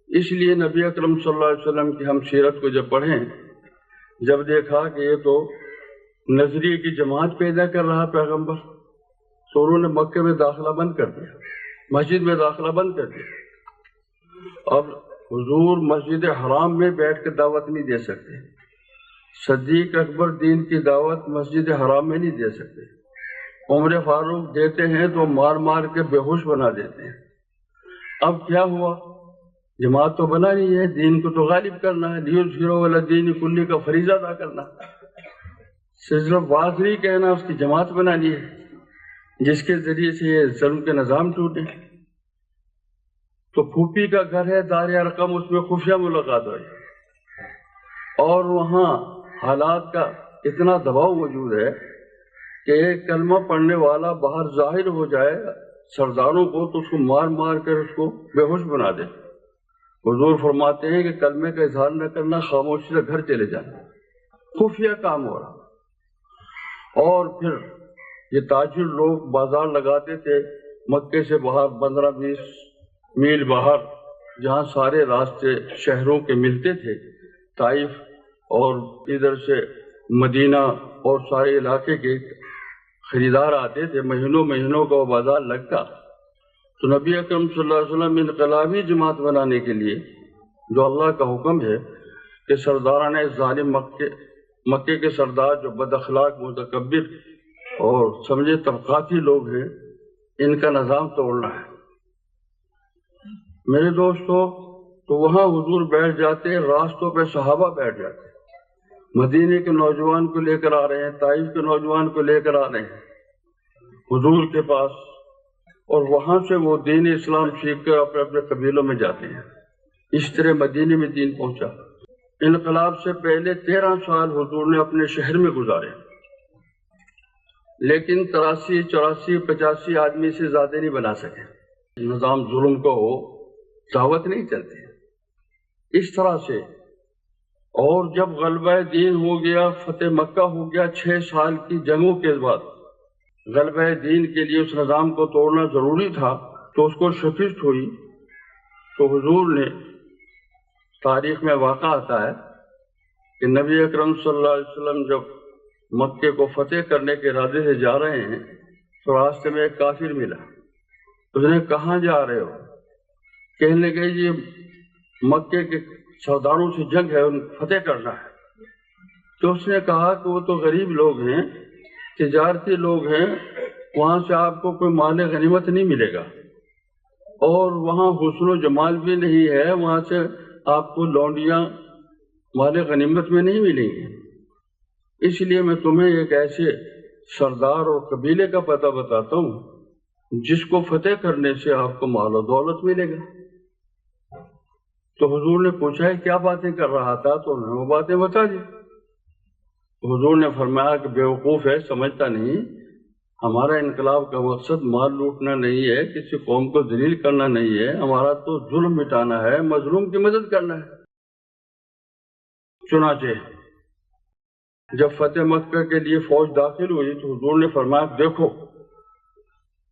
اس لیے نبی اکرم صلی اللہ علیہ وسلم کی ہم سیرت کو جب پڑھیں، جب دیکھا کہ یہ تو نظریے کی جماعت پیدا کر رہا پیغمبر، تو انہوں نے مکے میں داخلہ بند کر دیا، مسجد میں داخلہ بند کر دیا۔ اب حضور مسجد حرام میں بیٹھ کے دعوت نہیں دے سکتے، صدیق اکبر دین کی دعوت مسجد حرام میں نہیں دے سکتے، عمر فاروق دیتے ہیں تو مار مار کے بے ہوش بنا دیتے ہیں۔ اب کیا ہوا؟ جماعت تو بنا نہیں ہے، دین کو تو غالب کرنا ہے، لیظہرہ علی الدین کلہ کا فریضہ ادا کرنا، صرف واضح نہیں کہنا، اس کی جماعت بنانی ہے جس کے ذریعے سے یہ ظلم کے نظام ٹوٹے۔ تو پھوپھی کا گھر ہے دار ارقم، اس میں خفیہ ملاقات ہوئی، اور وہاں حالات کا اتنا دباؤ موجود ہے کہ ایک کلمہ پڑھنے والا باہر ظاہر ہو جائے سرداروں کو تو اس کو مار مار کر اس کو بے ہوش بنا دے۔ حضور فرماتے ہیں کہ کلمے کا اظہار نہ کرنا، خاموشی سے گھر چلے جانا، خفیہ کام ہو رہا۔ اور پھر یہ تاجر لوگ بازار لگاتے تھے مکے سے باہر 15-20 میل باہر، جہاں سارے راستے شہروں کے ملتے تھے، طائف اور ادھر سے مدینہ اور سارے علاقے کے خریدار آتے تھے، مہینوں مہینوں کا وہ بازار لگتا۔ تو نبی اکرم صلی اللہ علیہ وسلم انقلابی جماعت بنانے کے لیے، جو اللہ کا حکم ہے کہ سرداران ظالم مکے کے سردار جو بد اخلاق متکبر اور سمجھے طبقاتی لوگ ہیں، ان کا نظام توڑنا ہے۔ میرے دوستو، تو وہاں حضور بیٹھ جاتے، راستوں پہ صحابہ بیٹھ جاتے، مدینے کے نوجوان کو لے کر آ رہے ہیں، طائف کے نوجوان کو لے کر آ رہے ہیں حضور کے پاس، اور وہاں سے وہ دین اسلام سیکھ کر اپنے اپنے قبیلوں میں جاتے ہیں۔ اس طرح مدینے میں دین پہنچا۔ انقلاب سے پہلے 13 سال حضور نے اپنے شہر میں گزارے، لیکن 83, 84, 85 آدمی سے زیادہ نہیں بنا سکے۔ نظام ظلم کو ہو، دعوت نہیں چلتی اس طرح سے۔ اور جب غلبہ دین ہو گیا، فتح مکہ ہو گیا، 6 سال کی جنگوں کے بعد غلبہ دین کے لیے اس نظام کو توڑنا ضروری تھا، تو اس کو شکست ہوئی۔ تو حضور نے، تاریخ میں واقع آتا ہے کہ نبی اکرم صلی اللہ علیہ وسلم جب مکے کو فتح کرنے کے ارادے سے جا رہے ہیں تو راستے میں ایک کافر ملا۔ اس نے کہاں جا رہے ہو؟ کہنے لگے یہ مکے کے سرداروں سے جنگ ہے، ان فتح کرنا ہے۔ تو اس نے کہا کہ وہ تو غریب لوگ ہیں، تجارتی لوگ ہیں، وہاں سے آپ کو کوئی مال غنیمت نہیں ملے گا، اور وہاں حسن و جمال بھی نہیں ہے، وہاں سے آپ کو لونڈیاں مال غنیمت میں نہیں ملیں گی۔ اس لیے میں تمہیں ایک ایسے سردار اور قبیلے کا پتہ بتاتا ہوں جس کو فتح کرنے سے آپ کو مال و دولت ملے گا۔ تو حضور نے پوچھا ہے کیا باتیں کر رہا تھا؟ تو انہوں نے وہ باتیں بتا دی۔ حضور نے فرمایا کہ بیوقوف ہے، سمجھتا نہیں، ہمارا انقلاب کا مقصد مال لوٹنا نہیں ہے، کسی قوم کو ذلیل کرنا نہیں ہے، ہمارا تو ظلم مٹانا ہے، مظلوم کی مدد کرنا ہے۔ چنانچہ جب فتح مکہ کے لیے فوج داخل ہوئی تو حضور نے فرمایا دیکھو،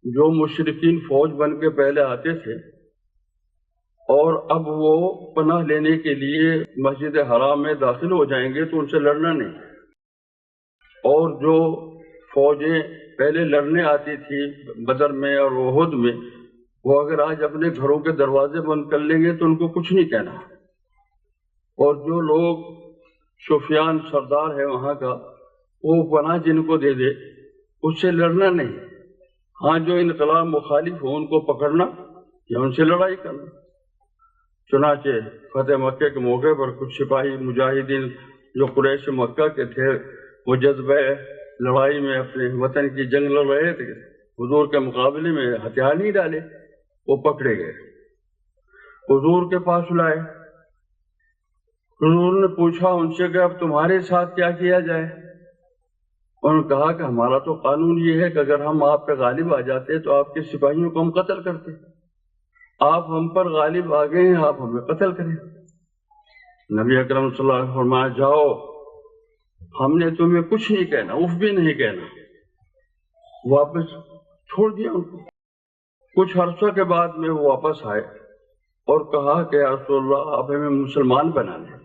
جو مشرکین فوج بن کے پہلے آتے تھے اور اب وہ پناہ لینے کے لیے مسجد حرام میں داخل ہو جائیں گے تو ان سے لڑنا نہیں، اور جو فوجیں پہلے لڑنے آتی تھی بدر میں اور احد میں، وہ اگر آج اپنے گھروں کے دروازے بند کر لیں گے تو ان کو کچھ نہیں کہنا، اور جو لوگ سفیان سردار ہے وہاں کا، وہ پناہ جن کو دے دے اس سے لڑنا نہیں، ہاں جو انقلاب مخالف ہو ان کو پکڑنا یا ان سے لڑائی کرنا۔ چنانچہ فتح مکہ کے موقع پر کچھ سپاہی مجاہدین جو قریش مکہ کے تھے، وہ جذبہ لڑائی میں اپنے وطن کی جنگ لڑ رہے تھے، حضور کے مقابلے میں ہتھیار نہیں ڈالے، وہ پکڑے گئے، حضور کے پاس لائے۔ حضور نے پوچھا ان سے کہ اب تمہارے ساتھ کیا کیا جائے؟ انہوں نے کہا کہ ہمارا تو قانون یہ ہے کہ اگر ہم آپ پہ غالب آ جاتے تو آپ کے سپاہیوں کو ہم قتل کرتے، آپ ہم پر غالب آ گئے ہیں، آپ ہمیں قتل کریں۔ نبی اکرم صلی اللہ علیہ وسلم فرمایا جاؤ، ہم نے تمہیں کچھ نہیں کہنا، اف بھی نہیں کہنا۔ واپس چھوڑ دیا ان کو۔ کچھ عرصہ کے بعد میں وہ واپس آئے اور کہا کہ یا رسول اللہ آپ ہمیں مسلمان بنا لیں۔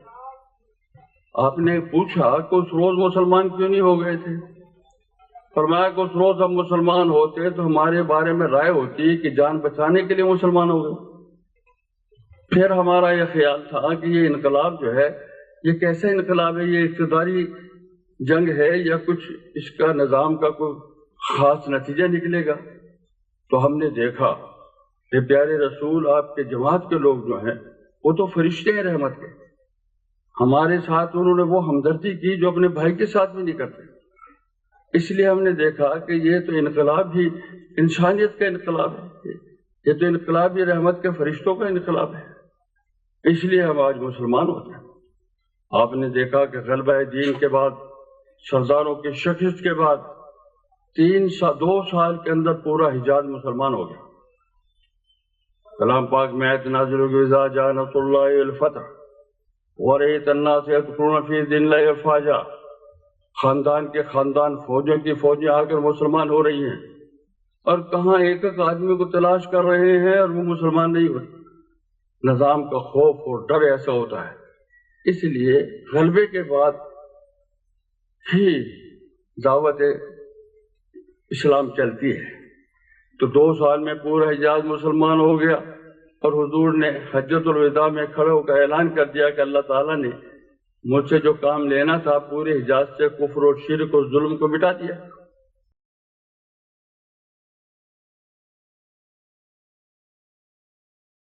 آپ نے پوچھا کہ اس روز مسلمان کیوں نہیں ہو گئے تھے؟ فرمایا کہ اس روز ہم مسلمان ہوتے تو ہمارے بارے میں رائے ہوتی کہ جان بچانے کے لیے مسلمان ہو گئے۔ پھر ہمارا یہ خیال تھا کہ یہ انقلاب جو ہے یہ کیسا انقلاب ہے، یہ اقتداری جنگ ہے یا کچھ اس کا نظام کا کوئی خاص نتیجہ نکلے گا؟ تو ہم نے دیکھا کہ پیارے رسول آپ کے جماعت کے لوگ جو ہیں وہ تو فرشتے ہیں رحمت کے، ہمارے ساتھ انہوں نے وہ ہمدردی کی جو اپنے بھائی کے ساتھ بھی نہیں کرتے۔ اس لیے ہم نے دیکھا کہ یہ تو انقلاب ہی انسانیت کا انقلاب ہے، یہ تو انقلاب ہی رحمت کے فرشتوں کا انقلاب ہے، اس لیے ہم آج مسلمان ہوتے ہیں۔ آپ نے دیکھا کہ غلبہ دین کے بعد، سرداروں کی شکست کے بعد 2 سال کے اندر پورا حجاز مسلمان ہو گیا۔ کلام پاک میں آیت نازل ہوئی اذا جاء نصر اللہ والفتح ورأيت الناس يدخلون في دين الله افواجا، خاندان کے خاندان، فوجوں کی فوجیں آ کر مسلمان ہو رہی ہیں، اور کہاں ایک ایک آدمی کو تلاش کر رہے ہیں اور وہ مسلمان نہیں ہوتے۔ نظام کا خوف اور ڈر ایسا ہوتا ہے، اس لیے غلبے کے بعد ہی دعوت اسلام چلتی ہے۔ تو 2 سال میں پورا حجاز مسلمان ہو گیا، اور حضور نے حجۃ الوداع میں کھڑے ہو کر اعلان کر دیا کہ اللہ تعالیٰ نے مجھ سے جو کام لینا تھا پورے حجاز سے کفر و شرک اور ظلم کو مٹا دیا۔